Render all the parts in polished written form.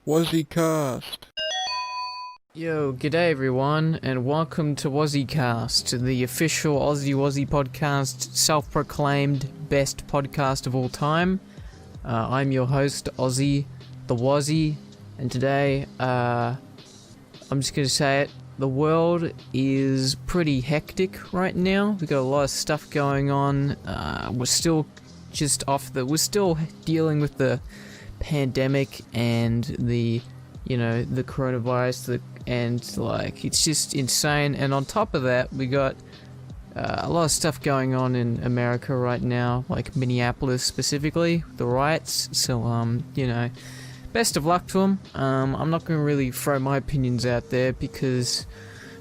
WozziCast. Yo, g'day everyone, and welcome to WozziCast, the official AussiWozzi podcast, self-proclaimed best podcast of all time. I'm your host, Ozzy, the Wozzi, and today, I'm just gonna say it, the world is pretty hectic right now. We've got a lot of stuff going on. We're still dealing with the pandemic and the coronavirus, it's just insane. And on top of that, we got a lot of stuff going on in America right now, like Minneapolis specifically, the riots. So, best of luck to them. I'm not going to really throw my opinions out there because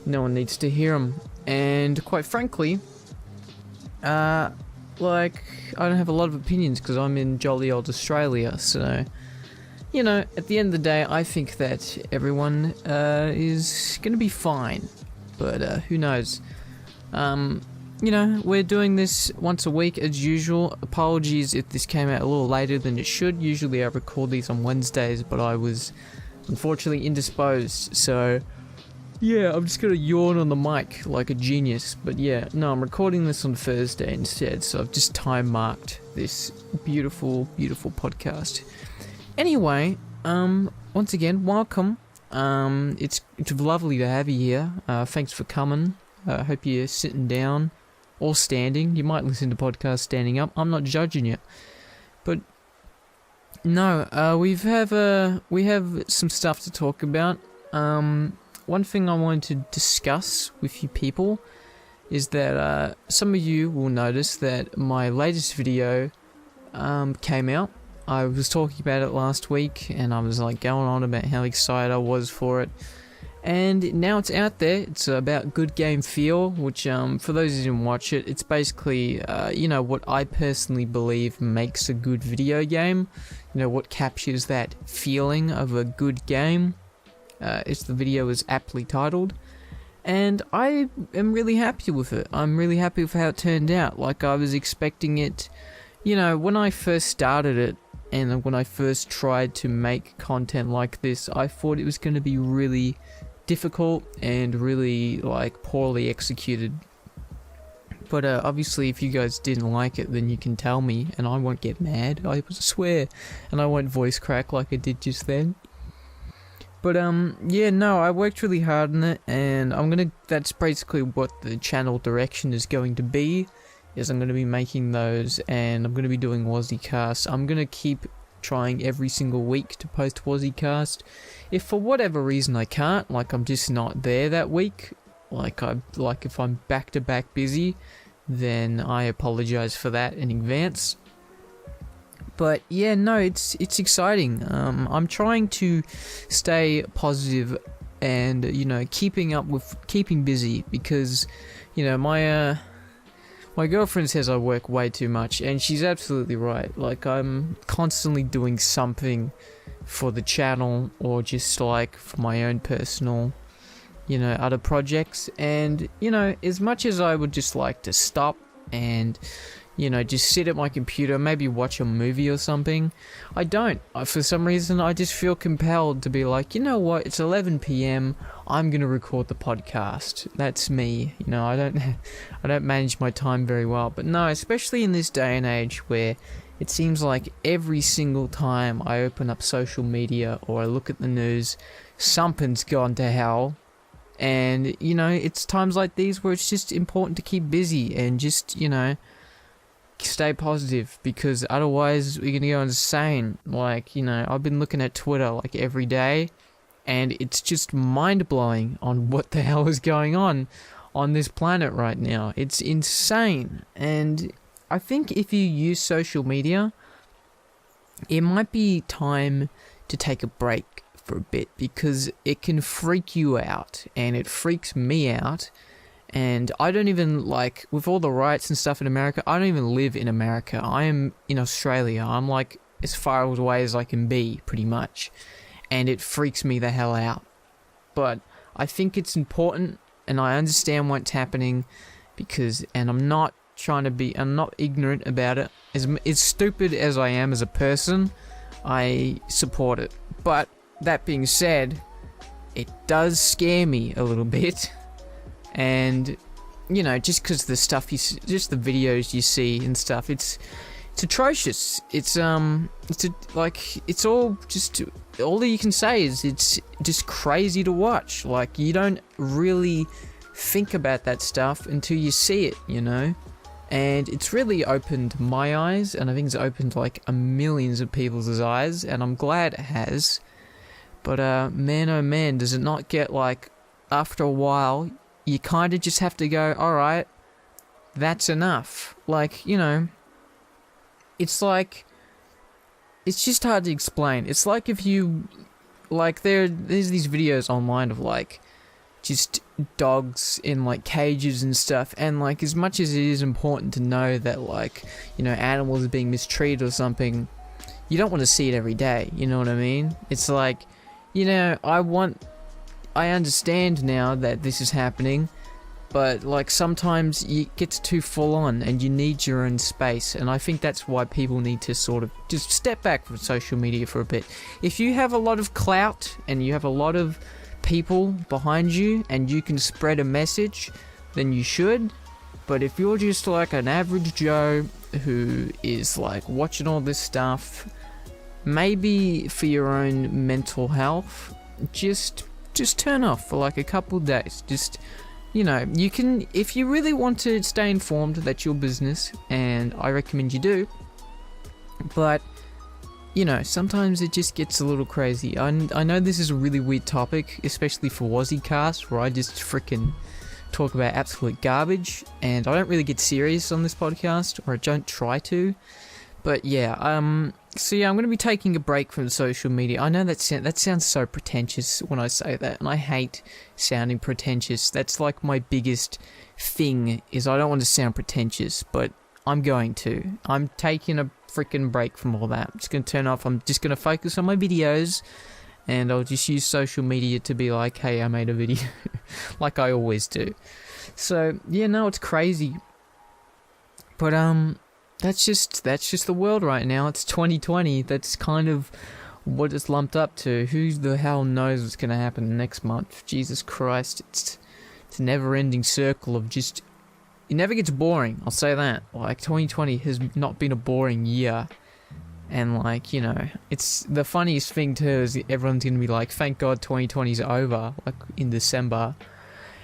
no one needs to hear them. And quite frankly, I don't have a lot of opinions because I'm in jolly old Australia. So, at the end of the day, I think that everyone is going to be fine. But who knows? We're doing this once a week as usual. Apologies if this came out a little later than it should. Usually I record these on Wednesdays, but I was unfortunately indisposed. So, yeah, I'm just going to yawn on the mic like a genius. But yeah, no, I'm recording this on Thursday instead. So I've just time marked this beautiful, beautiful podcast. Anyway, once again, welcome. It's lovely to have you here. Thanks for coming. I hope you're sitting down or standing. You might listen to podcasts standing up. I'm not judging you. But no, we have some stuff to talk about. One thing I wanted to discuss with you people is that some of you will notice that my latest video came out. I was talking about it last week, and I was going on about how excited I was for it. And now it's out there. It's about Good Game Feel, which, for those who didn't watch it, it's basically, what I personally believe makes a good video game. What captures that feeling of a good game. The video is aptly titled. And I am really happy with it. I'm really happy with how it turned out. I was expecting it, when I first started it, and when I first tried to make content like this, I thought it was going to be really difficult and really, poorly executed. But obviously, if you guys didn't like it, then you can tell me, and I won't get mad. I swear. And I won't voice crack like I did just then. But, I worked really hard on it, and that's basically what the channel direction is going to be. Is I'm going to be making those, and I'm going to be doing WozziCast. I'm going to keep trying every single week to post WozziCast. If for whatever reason I can't, I'm just not there that week, if I'm back-to-back busy, then I apologize for that in advance. But yeah, no, it's exciting. I'm trying to stay positive and, keeping busy because, my girlfriend says I work way too much, and she's absolutely right. I'm constantly doing something for the channel, or just for my own personal, other projects. And, as much as I would just like to stop and, just sit at my computer, maybe watch a movie or something, I don't. For some reason, I just feel compelled to be you know what, it's 11 PM, I'm gonna record the podcast. That's me. I don't manage my time very well. But no, especially in this day and age where it seems like every single time I open up social media or I look at the news, something's gone to hell. And, it's times like these where it's just important to keep busy and just, stay positive, because otherwise we're gonna go insane. I've been looking at Twitter every day, and it's just mind-blowing on what the hell is going on this planet right now. It's insane. And I think if you use social media, it might be time to take a break for a bit, because it can freak you out, and it freaks me out. And I don't even, with all the riots and stuff in America, I don't even live in America. I am in Australia. I'm, as far away as I can be, pretty much. And it freaks me the hell out. But I think it's important, and I understand what's happening, and I'm not ignorant about it. As stupid as I am as a person, I support it. But that being said, it does scare me a little bit. And, you know, just because the stuff just the videos you see and stuff, it's atrocious. It's all you can say is it's just crazy to watch. Like, you don't really think about that stuff until you see it, you know? And it's really opened my eyes, and I think it's opened like millions of people's eyes, and I'm glad it has. But man, oh man, does it not get like, after a while, you kind of just have to go, alright, that's enough. Like, you know, it's like, it's just hard to explain. It's like if you, like, there's these videos online of like, just dogs in like cages and stuff, and like, as much as it is important to know that, like, you know, animals are being mistreated or something, you don't want to see it every day, you know what I mean? It's like, you know, I understand now that this is happening, but like, sometimes it gets too full on and you need your own space, and I think that's why people need to sort of just step back from social media for a bit. If you have a lot of clout and you have a lot of people behind you and you can spread a message, then you should. But if you're just like an average Joe who is like watching all this stuff, maybe for your own mental health, just turn off for like a couple of days. Just, you know, you can, if you really want to stay informed, that's your business, and I recommend you do. But, you know, sometimes it just gets a little crazy. I know this is a really weird topic, especially for WozziCast, where I just freaking talk about absolute garbage, and I don't really get serious on this podcast, or I don't try to. But yeah, so yeah, I'm going to be taking a break from social media. I know that sounds so pretentious when I say that, and I hate sounding pretentious. That's like my biggest thing, is I don't want to sound pretentious, but I'm going to. I'm taking a freaking break from all that. I'm just going to turn off. I'm just going to focus on my videos, and I'll just use social media to be like, hey, I made a video, like I always do. So yeah, no, it's crazy. But that's just the world right now. It's 2020. That's kind of what it's lumped up to. Who the hell knows what's going to happen next month? Jesus Christ, it's a never-ending circle of just, it never gets boring, I'll say that. Like, 2020 has not been a boring year. And like, you know, it's the funniest thing too is everyone's going to be like, thank God 2020's over, like in December.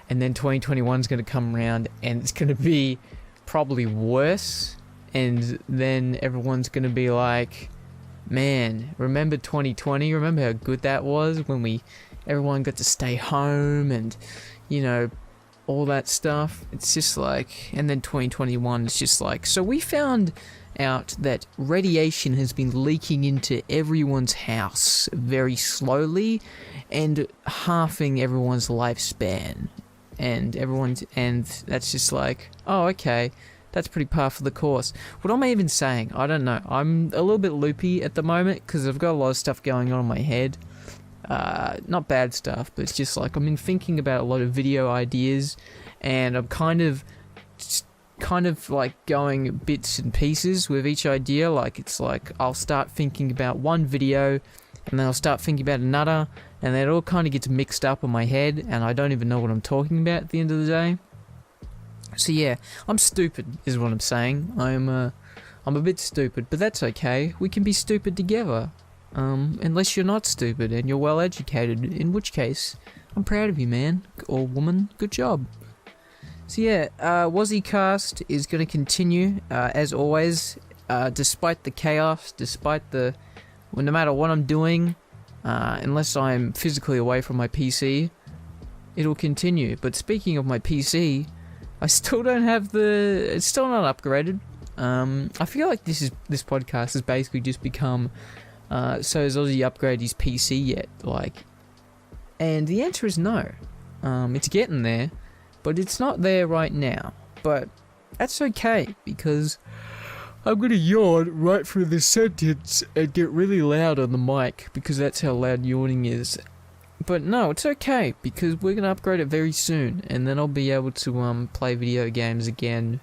And then 2021's going to come around and it's going to be probably worse. And then everyone's going to be like, man, remember 2020? Remember how good that was when everyone got to stay home and, you know, all that stuff. It's just like, and then 2021 is just like, so we found out that radiation has been leaking into everyone's house very slowly and halving everyone's lifespan. And that's just like, oh, okay. That's pretty par for the course. What am I even saying? I don't know. I'm a little bit loopy at the moment because I've got a lot of stuff going on in my head. Not bad stuff, but it's just like I've been thinking about a lot of video ideas, and I'm kind of like going bits and pieces with each idea. Like, it's like I'll start thinking about one video, and then I'll start thinking about another, and then it all kind of gets mixed up in my head, and I don't even know what I'm talking about at the end of the day. So yeah, I'm stupid, is what I'm saying. I'm a bit stupid, but that's okay. We can be stupid together. Unless you're not stupid and you're well educated, in which case, I'm proud of you, man. Or woman, good job. So yeah, WozziCast is going to continue, as always, despite the chaos, no matter what I'm doing, unless I'm physically away from my PC, it'll continue. But speaking of my PC, I still don't have it's still not upgraded. I feel like this podcast has basically just become, so has Ozzy upgraded his PC yet? Like, and the answer is no. It's getting there, but it's not there right now. But that's okay, because I'm gonna yawn right through this sentence and get really loud on the mic, because that's how loud yawning is. But no, it's okay, because we're going to upgrade it very soon, and then I'll be able to play video games again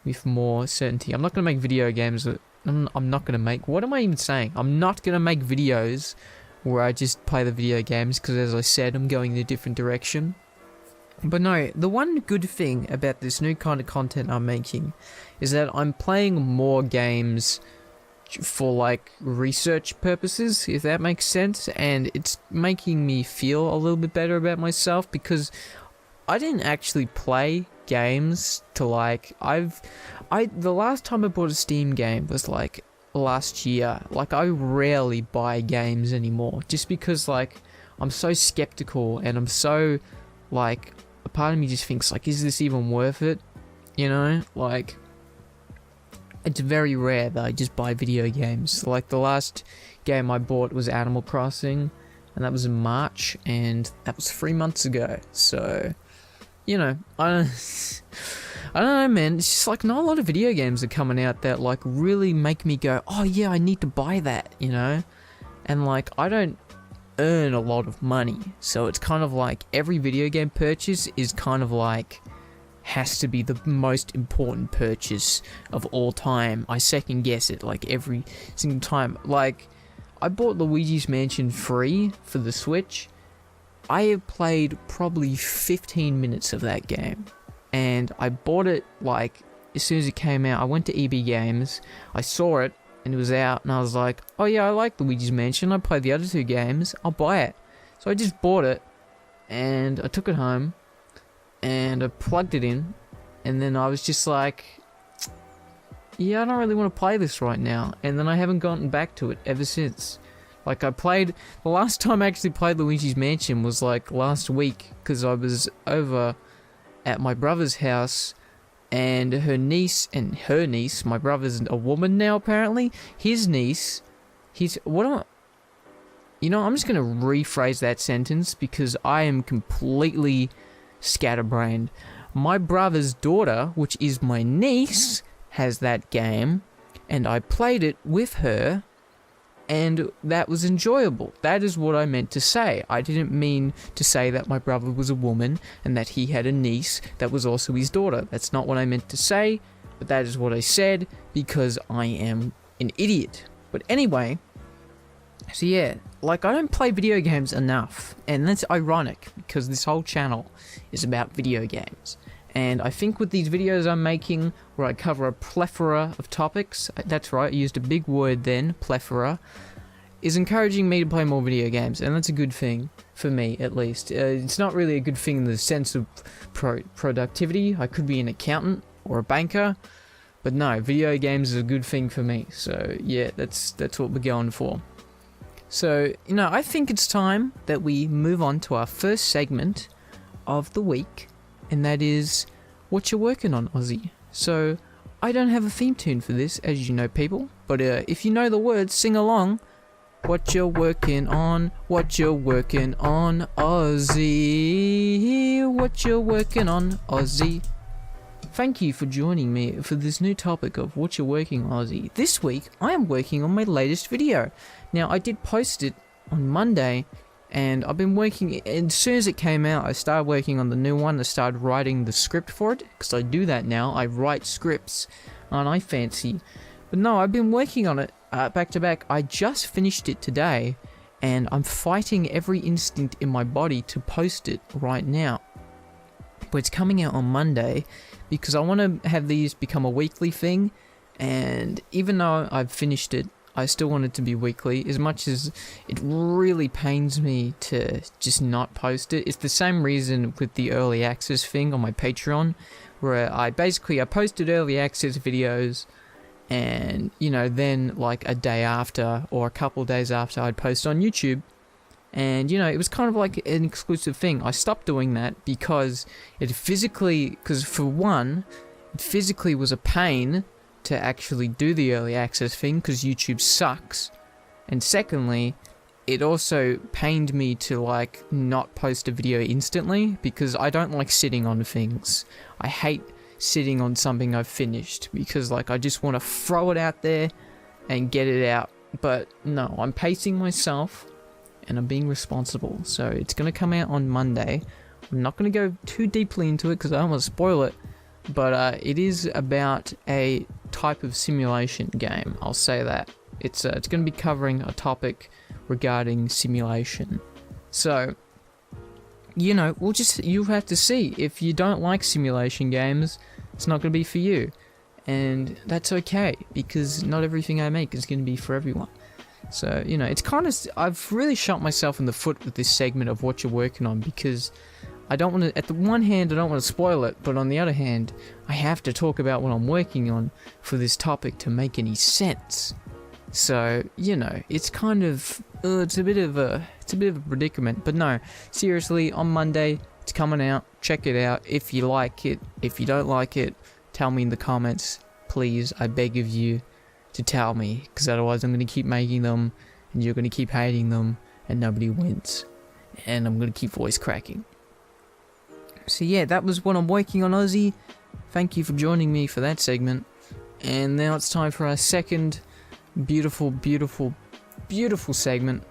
with more certainty. I'm not going to make video games, I'm not going to make, what am I even saying? I'm not going to make videos where I just play the video games, because as I said, I'm going in a different direction. But no, the one good thing about this new kind of content I'm making is that I'm playing more games for like research purposes, if that makes sense, and it's making me feel a little bit better about myself, because I didn't actually play games to like, the last time I bought a Steam game was like last year. Like, I rarely buy games anymore, just because like I'm so skeptical, and I'm so like, a part of me just thinks like, is this even worth it? You know, like, it's very rare that I just buy video games. Like, the last game I bought was Animal Crossing, and that was in March, and that was 3 months ago. So, you know, I don't know, man. It's just like, not a lot of video games are coming out that like really make me go, oh yeah, I need to buy that, you know? And like, I don't earn a lot of money, so it's kind of like every video game purchase is kind of like, has to be the most important purchase of all time. I second guess it like every single time. Like, I bought Luigi's Mansion free for the Switch. I have played probably 15 minutes of that game, and I bought it like as soon as it came out. I went to EB Games, I saw it, and it was out, and I was like, oh yeah, I like Luigi's Mansion, I played the other 2 games, I'll buy it. So I just bought it, and I took it home, and I plugged it in, and then I was just like, yeah, I don't really want to play this right now, and then I haven't gotten back to it ever since. Like, the last time I actually played Luigi's Mansion was like last week, because I was over at my brother's house, and her niece, my brother's a woman now apparently, his niece, I'm just going to rephrase that sentence, because I am completely scatterbrained. My brother's daughter, which is my niece, has that game, and I played it with her, and that was enjoyable. That is what I meant to say. I didn't mean to say that my brother was a woman and that he had a niece that was also his daughter. That's not what I meant to say, but that is what I said, because I am an idiot. But anyway, so yeah, like, I don't play video games enough, and that's ironic, because this whole channel is about video games. And I think with these videos I'm making, where I cover a plethora of topics, that's right, I used a big word then, plethora, is encouraging me to play more video games, and that's a good thing, for me at least. It's not really a good thing in the sense of productivity. I could be an accountant or a banker, but no, video games is a good thing for me. So yeah, that's what we're going for. So, you know, I think it's time that we move on to our first segment of the week, and that is what you're working on, Aussie. So, I don't have a theme tune for this, as you know, people, but if you know the words, sing along. What you're working on, Aussie. What you're working on, Aussie. Thank you for joining me for this new topic of what you're working on, Aussie. This week, I am working on my latest video. Now, I did post it on Monday, and I've been working, as soon as it came out, I started working on the new one. I started writing the script for it, because I do that now. I write scripts, aren't I fancy? But no, I've been working on it back to back. I just finished it today, and I'm fighting every instinct in my body to post it right now. But it's coming out on Monday, because I want to have these become a weekly thing, and even though I've finished it, I still want it to be weekly, as much as it really pains me to just not post it. It's the same reason with the early access thing on my Patreon, where I posted early access videos, and, you know, then like a day after or a couple of days after, I'd post on YouTube, and, you know, it was kind of like an exclusive thing. I stopped doing that because for one, it physically was a pain to actually do the early access thing, because YouTube sucks, and secondly, it also pained me to like not post a video instantly, because I don't like sitting on things. I hate sitting on something I've finished, because like I just want to throw it out there and get it out. But no, I'm pacing myself and I'm being responsible, so it's going to come out on Monday. I'm not going to go too deeply into it because I don't want to spoil it, but it is about a type of simulation game, I'll say that. It's going to be covering a topic regarding simulation. So, you have to see. If you don't like simulation games, it's not going to be for you. And that's okay, because not everything I make is going to be for everyone. So, it's kind of, I've really shot myself in the foot with this segment of what you're working on, because I don't want to, at the one hand, I don't want to spoil it, but on the other hand, I have to talk about what I'm working on for this topic to make any sense. So, it's kind of, it's a bit of a predicament. But no, seriously, on Monday, it's coming out. Check it out. If you like it, if you don't like it, tell me in the comments. Please, I beg of you to tell me, because otherwise I'm going to keep making them, and you're going to keep hating them, and nobody wins. And I'm going to keep voice cracking. So yeah, that was what I'm working on, Aussie. Thank you for joining me for that segment. And now it's time for our second beautiful segment,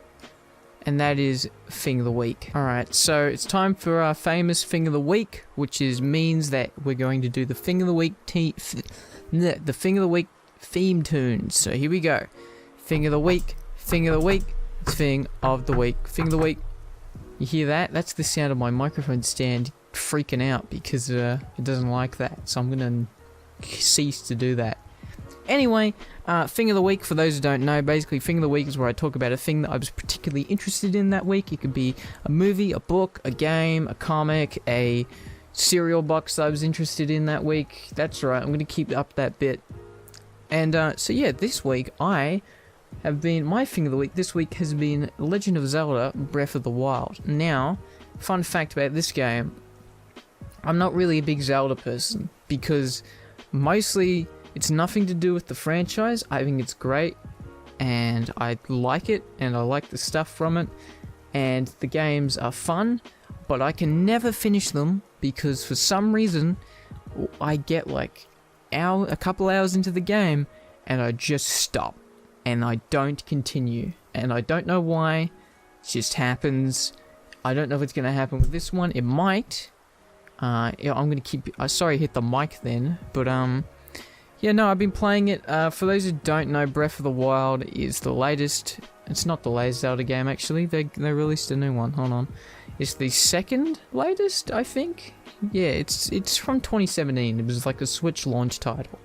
and that is Thing of the Week. Alright, so it's time for our famous Thing of the Week, which means that we're going to do the Thing of the Week the Thing of the Week theme tunes. So here we go. Thing of the Week, Thing of the Week, Thing of the Week, Thing of the Week. You hear that? That's the sound of my microphone stand freaking out because it doesn't like that. So I'm going to cease to do that. Anyway, Thing of the Week, for those who don't know, basically Thing of the Week is where I talk about a thing that I was particularly interested in that week. It could be a movie, a book, a game, a comic, a cereal box that I was interested in that week. That's right, I'm going to keep up that bit. And so yeah, this week my Thing of the Week this week has been Legend of Zelda Breath of the Wild. Now, fun fact about this game, I'm not really a big Zelda person, because mostly it's nothing to do with the franchise. I think it's great, and I like it, and I like the stuff from it, and the games are fun, but I can never finish them, because for some reason, I get like a couple hours into the game, and I just stop, and I don't continue, and I don't know why. It just happens. I don't know if it's going to happen with this one. It might. I'm going to keep... sorry I hit the mic then, but yeah, no, I've been playing it. For those who don't know, Breath of the Wild is the latest... It's not the latest Zelda game, actually. They released a new one. Hold on. It's the second latest, I think. Yeah, it's from 2017. It was like a Switch launch title.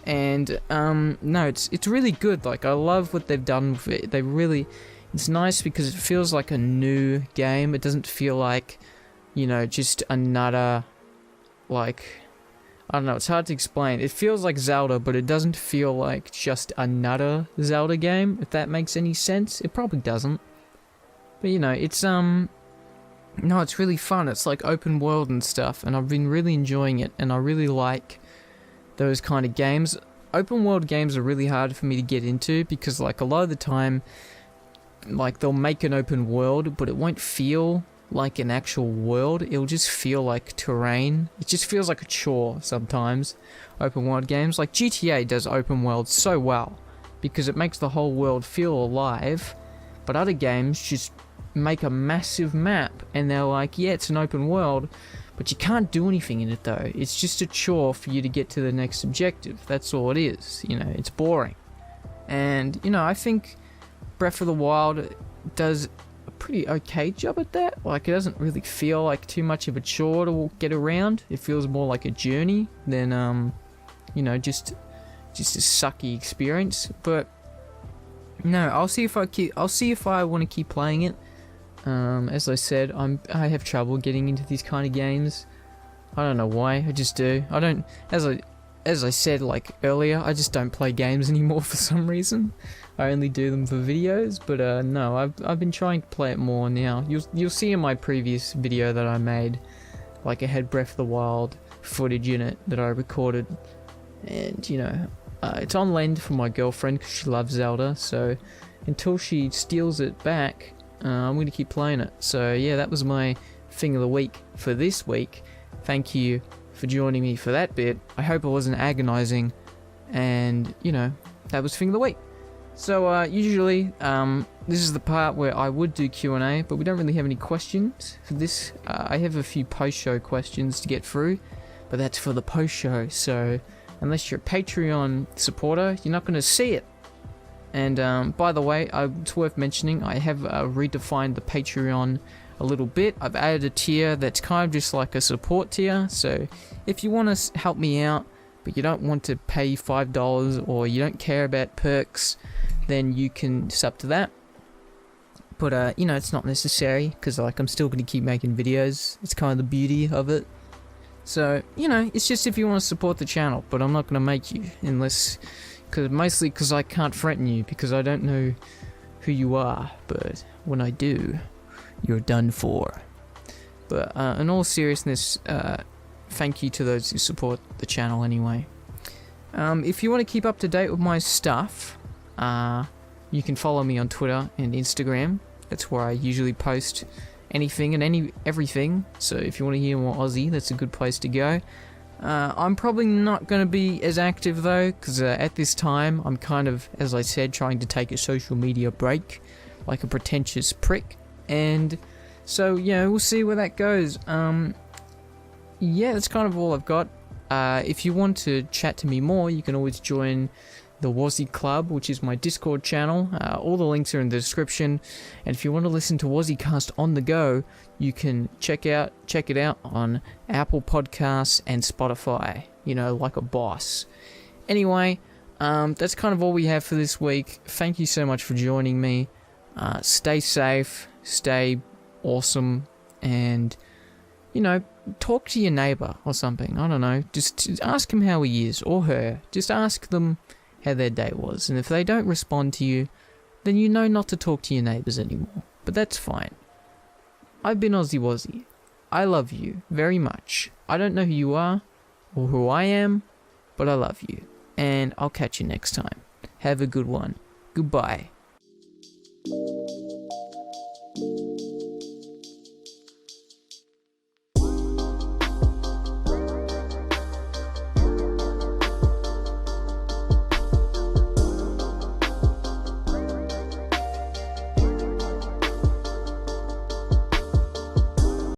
And, no, it's really good. Like, I love what they've done with it. They really... It's nice because it feels like a new game. It doesn't feel like, just another, like... I don't know, it's hard to explain. It feels like Zelda, but it doesn't feel like just another Zelda game, if that makes any sense. It probably doesn't. But, it's, no, it's really fun. It's like open world and stuff, and I've been really enjoying it, and I really like those kind of games. Open world games are really hard for me to get into, because, like, a lot of the time, like, they'll make an open world, but it won't feel like an actual world. It'll just feel like terrain. It just feels like a chore sometimes. Open world games like GTA does open world so well because it makes the whole world feel alive, but other games just make a massive map and they're like, yeah, it's an open world, but you can't do anything in it though. It's just a chore for you to get to the next objective. That's all it is. It's boring. And I think Breath of the Wild does a pretty okay job at that. Like, it doesn't really feel like too much of a chore to get around. It feels more like a journey than just a sucky experience. But no, I'll see if I want to keep playing it. As I said, I have trouble getting into these kind of games. I don't know why. I just do. I don't. As I said like earlier, I just don't play games anymore for some reason. I only do them for videos, but no, I've been trying to play it more now. You'll see in my previous video that I made, like, I had Breath of the Wild footage in it that I recorded, and it's on lend for my girlfriend because she loves Zelda. So until she steals it back, I'm gonna keep playing it. So yeah, that was my Thing of the Week for this week. Thank you for joining me for that bit. I hope it wasn't agonizing, and that was Thing of the Week. So usually this is the part where I would do Q&A, but we don't really have any questions for this. I have a few post-show questions to get through, but that's for the post-show, so unless you're a Patreon supporter, you're not going to see it. And by the way, it's worth mentioning, I have redefined the Patreon a little bit. I've added a tier that's kind of just like a support tier. So if you want to help me out, but you don't want to pay $5 or you don't care about perks, then you can sub to that. But, you know, it's not necessary, because, like, I'm still going to keep making videos. It's kind of the beauty of it. So, you know, it's just if you want to support the channel, but I'm not going to make you, mostly because I can't threaten you, because I don't know who you are, but when I do, you're done for. But, in all seriousness, thank you to those who support the channel anyway. If you want to keep up to date with my stuff, you can follow me on Twitter and Instagram. That's where I usually post anything and everything. So if you want to hear more Aussie, that's a good place to go. I'm probably not going to be as active though, because at this time I'm kind of, as I said, trying to take a social media break, like a pretentious prick. And so yeah, we'll see where that goes. Yeah, that's kind of all I've got. If you want to chat to me more, you can always join the Wozzi Club, which is my Discord channel. All the links are in the description. And if you want to listen to WozziCast on the go, you can check it out on Apple Podcasts and Spotify. You know, like a boss. Anyway, that's kind of all we have for this week. Thank you so much for joining me. Stay safe, stay awesome, and, you know, talk to your neighbor or something. I don't know. Just ask him how he is, or her. Just ask them how their day was. And if they don't respond to you, then you know not to talk to your neighbors anymore. But that's fine. I've been AussiWozzi. I love you very much. I don't know who you are or who I am, but I love you. And I'll catch you next time. Have a good one. Goodbye.